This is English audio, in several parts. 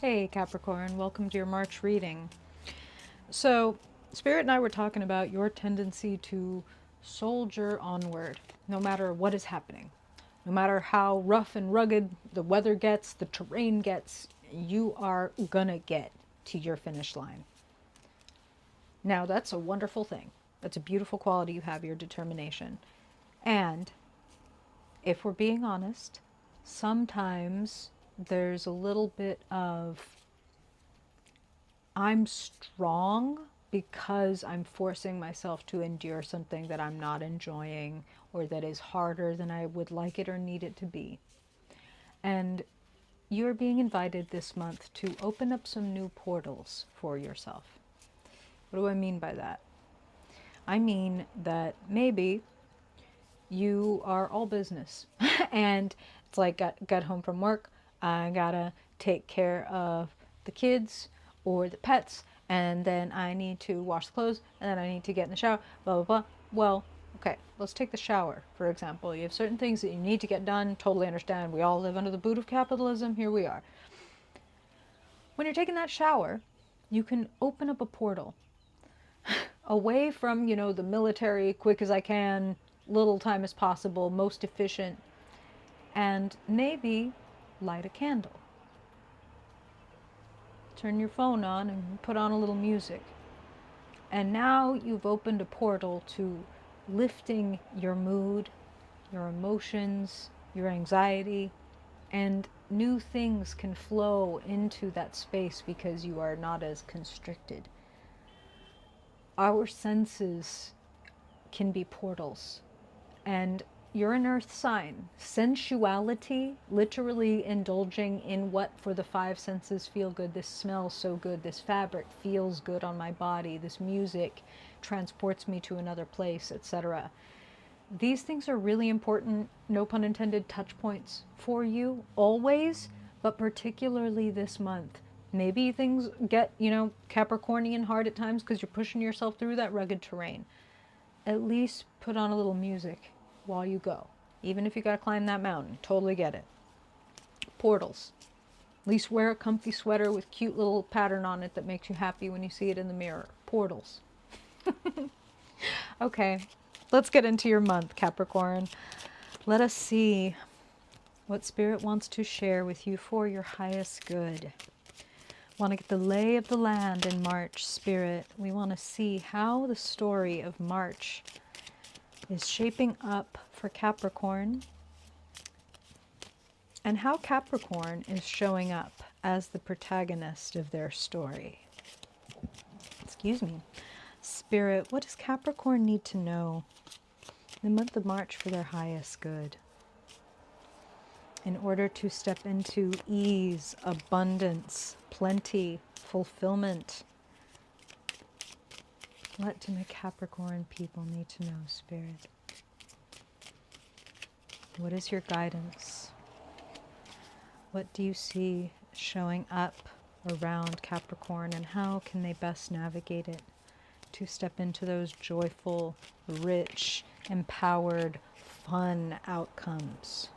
Hey Capricorn, welcome to your March reading. So, Spirit and I were talking about your tendency to soldier onward, no matter what is happening. No matter how rough and rugged the weather gets, the terrain gets, you are gonna get to your finish line. Now, that's a wonderful thing. That's a beautiful quality you have, your determination. And if we're being honest, sometimes there's a little bit of I'm strong because I'm forcing myself to endure something that I'm not enjoying or that is harder than I would like it or need it to be. And you're being invited this month to open up some new portals for yourself. What do I mean by that? I mean that maybe you are all business and it's like got home from work, I gotta take care of the kids or the pets, and then I need to wash the clothes, and then I need to get in the shower, blah blah blah. Well, okay, let's take the shower for example. You have certain things that you need to get done. Totally understand, we all live under the boot of capitalism. Here we are. When you're taking that shower, you can open up a portal away from, the military, quick as I can, little time as possible, most efficient, and maybe light a candle. Turn your phone on and put on a little music. And now you've opened a portal to lifting your mood, your emotions, your anxiety, and new things can flow into that space because you are not as constricted. Our senses can be portals. And you're an earth sign. Sensuality, literally indulging in what for the five senses feel good. This smells so good. This fabric feels good on my body. This music transports me to another place, etc. These things are really important, no pun intended, touch points for you always, but particularly this month. Maybe things get, Capricornian hard at times because you're pushing yourself through that rugged terrain. At least put on a little music while you go. Even if you gotta climb that mountain. Totally get it. Portals. At least wear a comfy sweater with cute little pattern on it that makes you happy when you see it in the mirror. Portals. Okay, let's get into your month, Capricorn. Let us see what Spirit wants to share with you for your highest good. Want to get the lay of the land in March, Spirit. We want to see how the story of March is shaping up for Capricorn and how Capricorn is showing up as the protagonist of their story. Excuse me. Spirit, what does Capricorn need to know in the month of March for their highest good? In order to step into ease, abundance, plenty, fulfillment. What do my Capricorn people need to know, Spirit? What is your guidance? What do you see showing up around Capricorn, and how can they best navigate it to step into those joyful, rich, empowered, fun outcomes?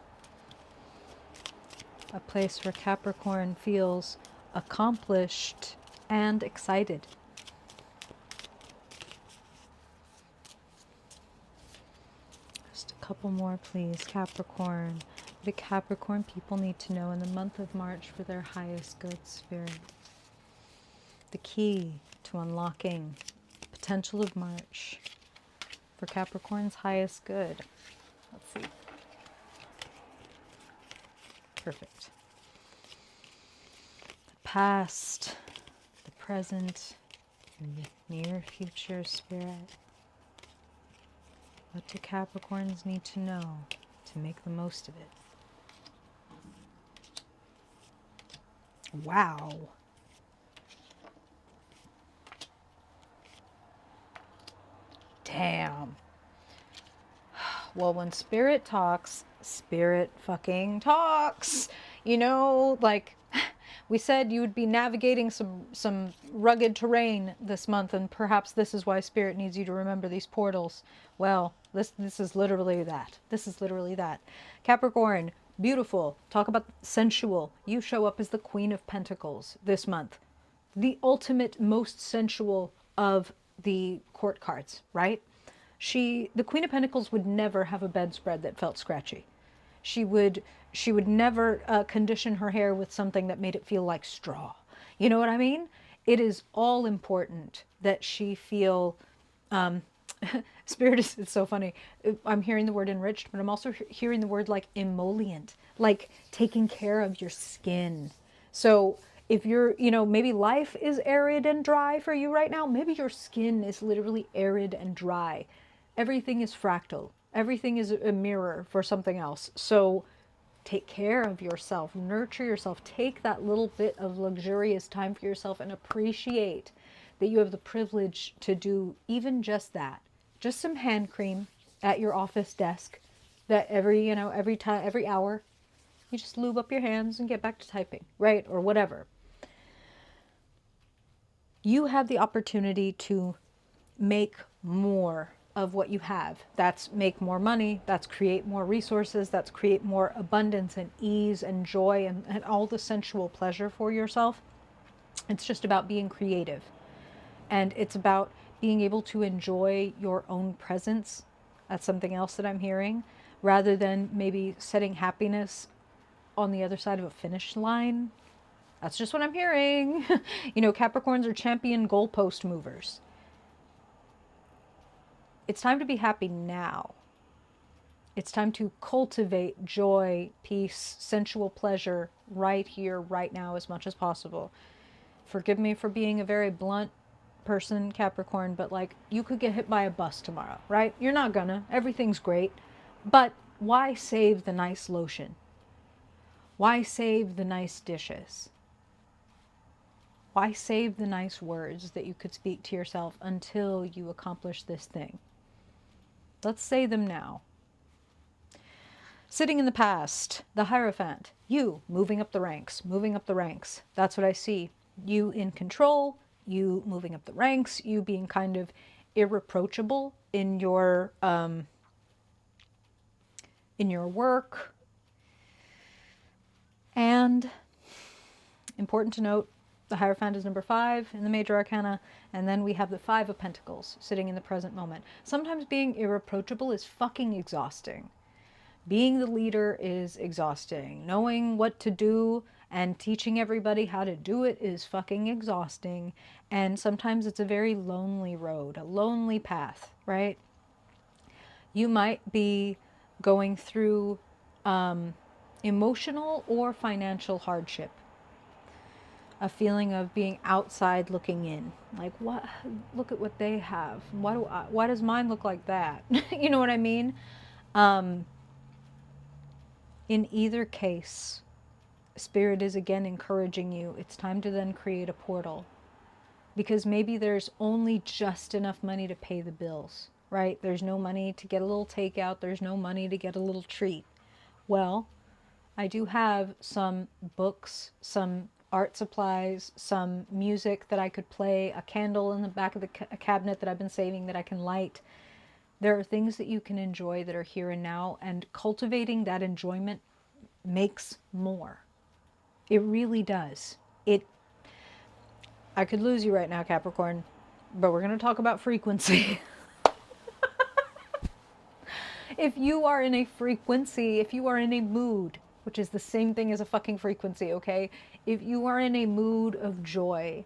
A place where Capricorn feels accomplished and excited. Just a couple more, please. Capricorn. What do Capricorn people need to know in the month of March for their highest good, Spirit? The key to unlocking the potential of March for Capricorn's highest good. Let's see. Perfect. The past, the present, and the near future, Spirit. What do Capricorns need to know to make the most of it? Wow. Damn. Well, when Spirit talks, Spirit fucking talks. Like we said, you would be navigating some rugged terrain this month, and perhaps this is why Spirit needs you to remember these portals. Well, this is literally that. This is literally that. Capricorn, Beautiful. Talk about sensual. You show up as the Queen of Pentacles this month. The ultimate, most sensual of the court cards, right? The Queen of Pentacles would never have a bedspread that felt scratchy. She would, she would never condition her hair with something that made it feel like straw. You know what I mean? It is all important that she feel Spirit is, it's so funny. I'm hearing the word enriched, but I'm also hearing the word like emollient, like taking care of your skin. So if you're, maybe life is arid and dry for you right now, maybe your skin is literally arid and dry. Everything is fractal. Everything is a mirror for something else. So take care of yourself, nurture yourself, take that little bit of luxurious time for yourself and appreciate that you have the privilege to do even just that. Just some hand cream at your office desk that every time, every hour, you just lube up your hands and get back to typing, right? Or whatever. You have the opportunity to make more of what you have. That's make more money, that's create more resources, that's create more abundance and ease and joy and all the sensual pleasure for yourself. It's just about being creative. And it's about being able to enjoy your own presence. That's something else that I'm hearing, rather than maybe setting happiness on the other side of a finish line. That's just what I'm hearing. Capricorns are champion goalpost movers. It's time to be happy now. It's time to cultivate joy, peace, sensual pleasure right here, right now, as much as possible. Forgive me for being a very blunt person, Capricorn, but like, you could get hit by a bus tomorrow, right? You're not gonna. Everything's great. But why save the nice lotion? Why save the nice dishes? Why save the nice words that you could speak to yourself until you accomplish this thing? Let's say them now. Sitting in the past, the Hierophant, you moving up the ranks, moving up the ranks. That's what I see. You in control, you moving up the ranks, you being kind of irreproachable in your work. And important to note, the Hierophant is number 5 in the Major Arcana, and then we have the 5 of Pentacles sitting in the present moment. Sometimes being irreproachable is fucking exhausting. Being the leader is exhausting. Knowing what to do and teaching everybody how to do it is fucking exhausting. And sometimes it's a very lonely road, a lonely path, right? You might be going through emotional or financial hardship. A feeling of being outside looking in. Like, what? Look at what they have. Why does mine look like that? You know what I mean? In either case, Spirit is again encouraging you. It's time to then create a portal. Because maybe there's only just enough money to pay the bills, right? There's no money to get a little takeout. There's no money to get a little treat. Well, I do have some books, some art supplies, some music that I could play, a candle in the back of the cabinet that I've been saving that I can light. There are things that you can enjoy that are here and now, and cultivating that enjoyment makes more. It really does. I could lose you right now, Capricorn, but we're going to talk about frequency. If you are in a frequency, if you are in a mood, which is the same thing as a fucking frequency, okay? If you are in a mood of joy,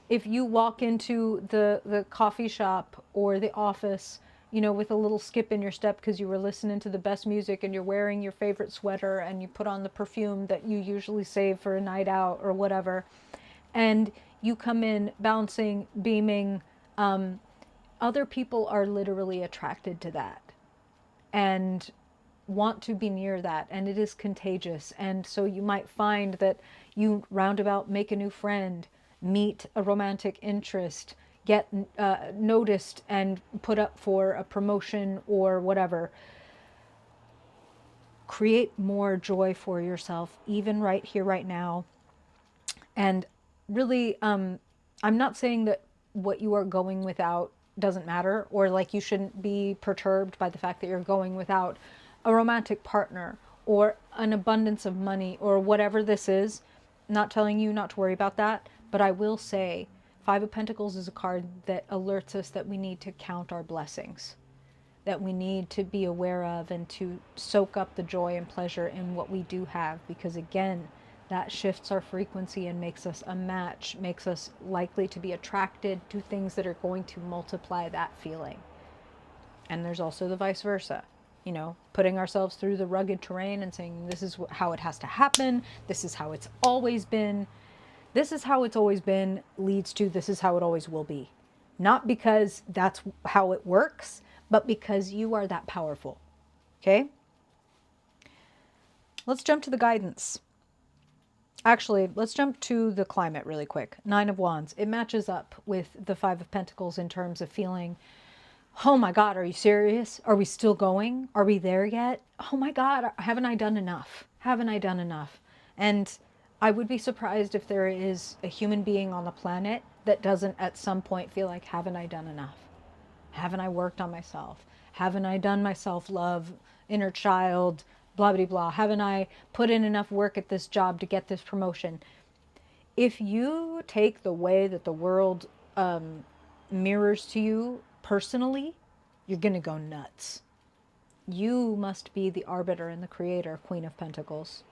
if you walk into the coffee shop or the office, with a little skip in your step because you were listening to the best music and you're wearing your favorite sweater and you put on the perfume that you usually save for a night out or whatever, and you come in bouncing, beaming, other people are literally attracted to that and want to be near that, and it is contagious. And so you might find that you roundabout make a new friend, meet a romantic interest, get noticed and put up for a promotion or whatever. Create more joy for yourself, even right here, right now. And really, I'm not saying that what you are going without doesn't matter, or like you shouldn't be perturbed by the fact that you're going without a romantic partner or an abundance of money or whatever this is. Not telling you not to worry about that, but I will say Five of Pentacles is a card that alerts us that we need to count our blessings, that we need to be aware of and to soak up the joy and pleasure in what we do have, because again, that shifts our frequency and makes us a match, makes us likely to be attracted to things that are going to multiply that feeling. And there's also the vice versa. You know, putting ourselves through the rugged terrain and saying, this is how it has to happen. This is how it's always been. This is how it's always been leads to this is how it always will be. Not because that's how it works, but because you are that powerful. Okay? Let's jump to the guidance. Actually, let's jump to the climate really quick. Nine of Wands. It matches up with the Five of Pentacles in terms of feeling, oh my God, are you serious? Are we still going? Are we there yet? Oh my God, haven't I done enough? Haven't I done enough? And I would be surprised if there is a human being on the planet that doesn't at some point feel like, haven't I done enough? Haven't I worked on myself? Haven't I done my self-love, inner child, blah, blah, blah? Haven't I put in enough work at this job to get this promotion? If you take the way that the world mirrors to you personally, you're going to go nuts. You must be the arbiter and the creator, Queen of Pentacles.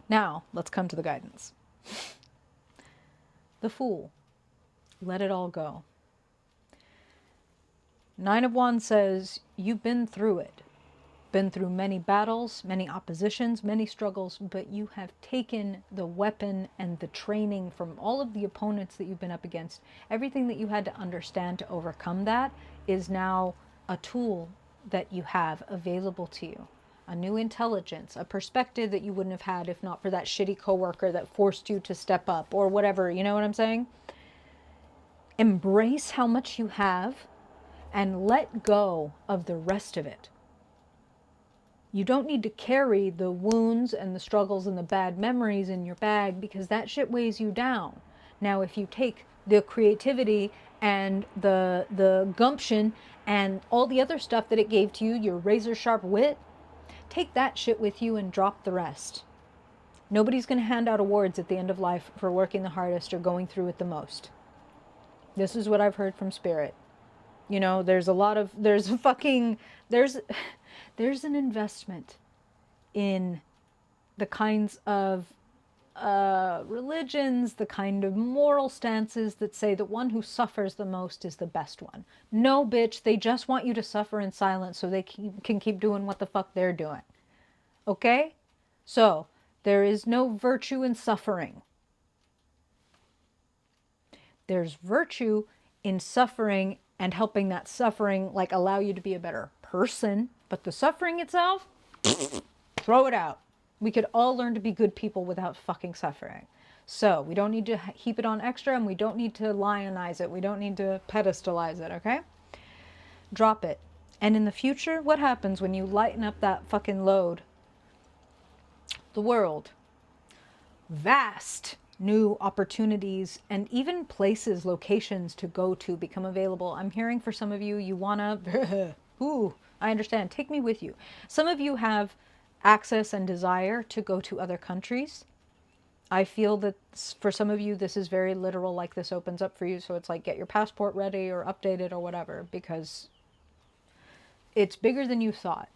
Now, let's come to the guidance. The Fool. Let it all go. Nine of Wands says, you've been through it. Been through many battles, many oppositions, many struggles, but you have taken the weapon and the training from all of the opponents that you've been up against. Everything that you had to understand to overcome that is now a tool that you have available to you. A new intelligence, a perspective that you wouldn't have had if not for that shitty coworker that forced you to step up or whatever. You know what I'm saying? Embrace how much you have and let go of the rest of it. You don't need to carry the wounds and the struggles and the bad memories in your bag, because that shit weighs you down. Now, if you take the creativity and the gumption and all the other stuff that it gave to you, your razor sharp wit, take that shit with you and drop the rest. Nobody's going to hand out awards at the end of life for working the hardest or going through it the most. This is what I've heard from Spirit. You know, there's an investment in the kinds of religions, the kind of moral stances that say the one who suffers the most is the best one. No, bitch, they just want you to suffer in silence so they can keep doing what the fuck they're doing. Okay? So, there is no virtue in suffering. There's virtue in suffering and helping that suffering like allow you to be a better person. But the suffering itself, throw it out. We could all learn to be good people without fucking suffering. So we don't need to heap it on extra, and we don't need to lionize it. We don't need to pedestalize it, okay? Drop it. And in the future, what happens when you lighten up that fucking load? The world. Vast new opportunities and even places, locations to go to become available. I'm hearing for some of you, you wanna, ooh, I understand, take me with you. Some of you have access and desire to go to other countries. I feel that for some of you, this is very literal, like this opens up for you. So it's like, get your passport ready or updated or whatever, because it's bigger than you thought.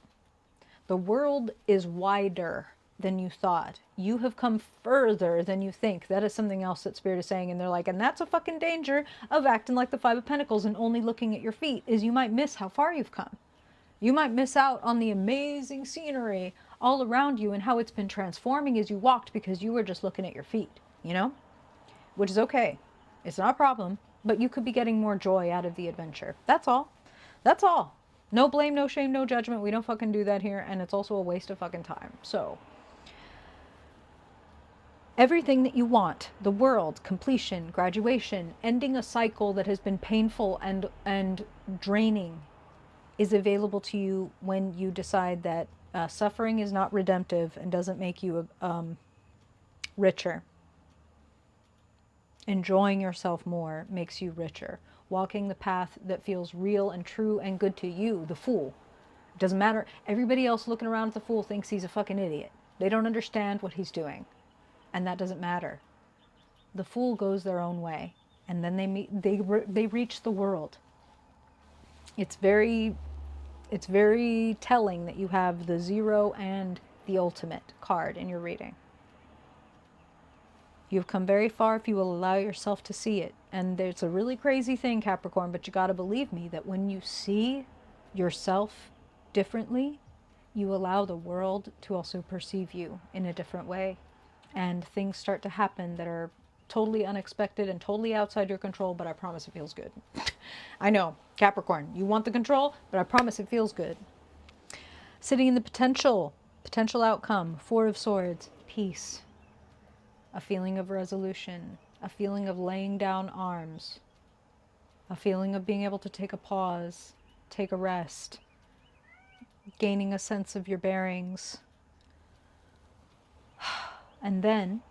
The world is wider than you thought. You have come further than you think. That is something else that Spirit is saying. And they're like, and that's a fucking danger of acting like the Five of Pentacles and only looking at your feet, is you might miss how far you've come. You might miss out on the amazing scenery all around you and how it's been transforming as you walked because you were just looking at your feet, you know? Which is okay. It's not a problem, but you could be getting more joy out of the adventure. That's all. That's all. No blame, no shame, no judgment. We don't fucking do that here, and it's also a waste of fucking time. So, everything that you want, the world, completion, graduation, ending a cycle that has been painful and draining, is available to you when you decide that suffering is not redemptive and doesn't make you richer. Enjoying yourself more makes you richer. Walking the path that feels real and true and good to you, the Fool, Doesn't matter. Everybody else looking around at the Fool thinks he's a fucking idiot. They don't understand what he's doing. And that doesn't matter. The Fool goes their own way. And then they reach the world. It's very telling that you have the 0 and the Ultimate card in your reading. You've come very far if you will allow yourself to see it. And it's a really crazy thing, Capricorn, but you got to believe me that when you see yourself differently, you allow the world to also perceive you in a different way. And things start to happen that are totally unexpected and totally outside your control, but I promise it feels good. I know, Capricorn, you want the control, but I promise it feels good. Sitting in the potential outcome, 4 of Swords, peace. A feeling of resolution, a feeling of laying down arms, a feeling of being able to take a pause, take a rest, gaining a sense of your bearings. And then,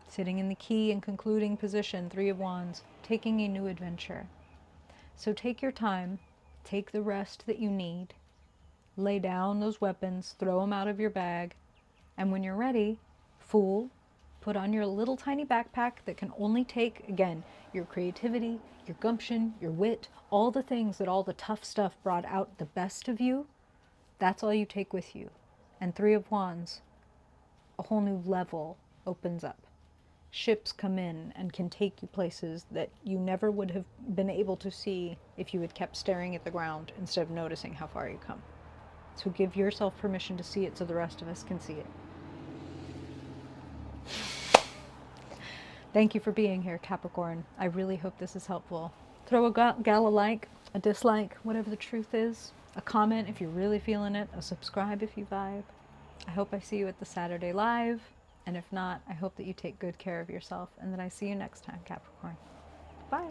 sitting in the key and concluding position, 3 of Wands, taking a new adventure. So take your time, take the rest that you need, lay down those weapons, throw them out of your bag, and when you're ready, Fool, put on your little tiny backpack that can only take, again, your creativity, your gumption, your wit, all the things that all the tough stuff brought out the best of you. That's all you take with you. And 3 of Wands, a whole new level opens up. Ships come in and can take you places that you never would have been able to see if you had kept staring at the ground instead of noticing how far you come. So give yourself permission to see it so the rest of us can see it. Thank you for being here, Capricorn. I really hope this is helpful. Throw a gal a like, a dislike, whatever the truth is. A comment if you're really feeling it. A subscribe if you vibe. I hope I see you at the Saturday Live. And if not, I hope that you take good care of yourself and that I see you next time, Capricorn. Bye.